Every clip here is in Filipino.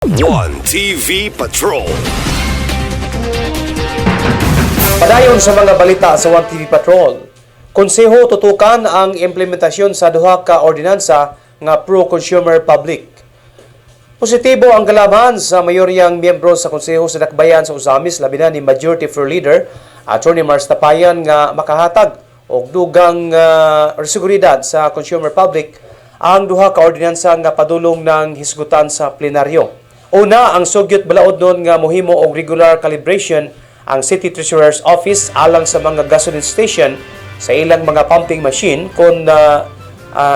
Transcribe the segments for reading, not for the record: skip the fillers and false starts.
One TV Patrol. Padayon sa mga balita sa One TV Patrol. Konseho tutukan ang implementasyon sa duha ka ordinansa nga pro-consumer public. Positibo ang kalaban sa mayoryang miyembro sa konseho sa dakbayan sa Usamis, labi na ni Majority Floor Leader Attorney Mars Tapayan nga makahatag og dugang seguridad sa consumer public ang duha ka ordinansa nga padulong ng hisgutan sa plenaryo. Una, ang sugyot balaod nun nga mohimo og regular calibration ang City Treasurer's Office alang sa mga gasoline station sa ilang mga pumping machine kung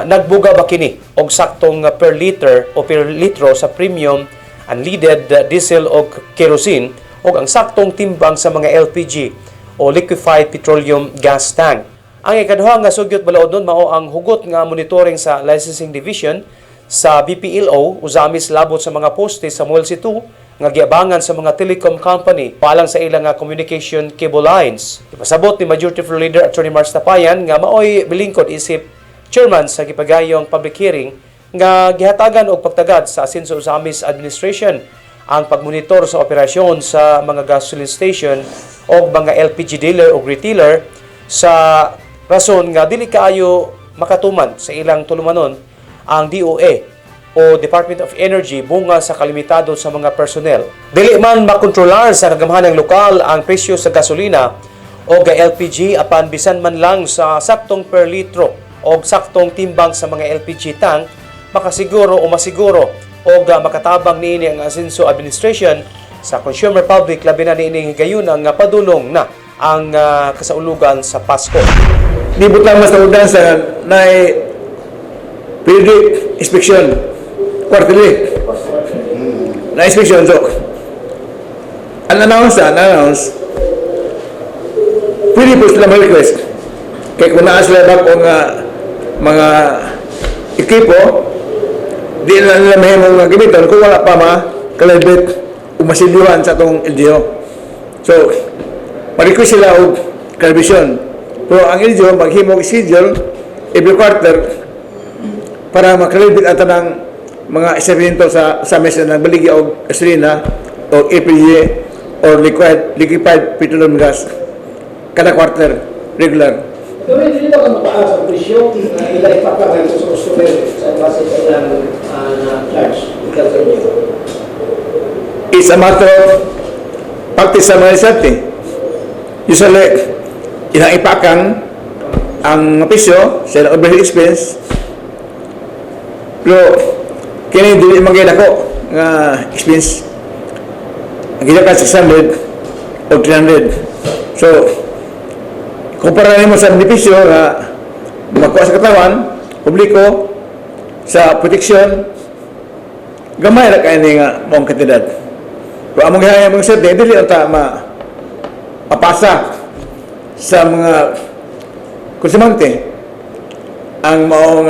nagbuga ba kini og saktong per liter o per litro sa premium unleaded diesel o kerosene o ang saktong timbang sa mga LPG o liquefied petroleum gas tank. Ang ikaduha nga sugyot balaod nun mao ang hugot nga monitoring sa licensing division sa BPLO Usamis labot sa mga poste sa Muelsi 2 nga giabangan sa mga telecom company palang sa ilang communication cable lines. Ipasabot ni Majority Floor Leader Attorney Mars Tapayan nga maoy bilingkod isip chairman sa gipagayong public hearing nga gihatagan og pagtagad sa Asinso Usamis Administration ang pagmonitor sa operasyon sa mga gasoline station o mga LPG dealer o retailer sa rason nga dili kaayo makatuman sa ilang tulumanon ang DOE o Department of Energy bunga sa kalimitado sa mga personnel. Dili man makontrolar sa kagamhanang lokal ang presyo sa gasolina o LPG apan bisan man lang sa saktong per litro o saktong timbang sa mga LPG tank, makasiguro o masiguro o makatabang niini ang Asinso Administration sa consumer public labi na niini higayon ang padulong na ang kasaulugan sa Pasko. Libot lang mas naudan sa periodic inspection, quarterly na inspection. So, unannounced, pwede po sila mag-request. Kaya kung naa sila bago mga ekipo, di na nila mahimong mga gamiton kung wala pa kalibit umasilyohan sa itong LGO. So, mag-request sila og calibration. Pero ang LGO, maghimong schedule every quarter para makalibit at ng mga esemento sa mesa ng baligi o gasolina o LPG o liquefied petroleum gas kada quarter, regular. Pero hindi ba ka mataas ang presyo na ilay papagal sa customer sa base sa ilang charge? It's a matter of practice sa mga result. Usually, ilang ipakang ang presyo sa ilang overhead expense. Pero, kini dili magay dako nga expense. Ang gila ka 600 o 300. So, kumpara nimo sa benepisyo nga makuha sa katawan, publiko, sa protection, gamay ra kay ni nga mong kantidad. Pero among gihaya mga sir, dili ta mapasa sa mga konsumante ang maong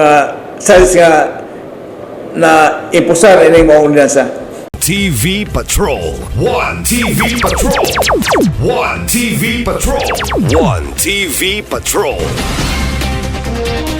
size nga na impusar ini mo ordinansa. TV Patrol. One TV Patrol. One TV Patrol. One TV Patrol.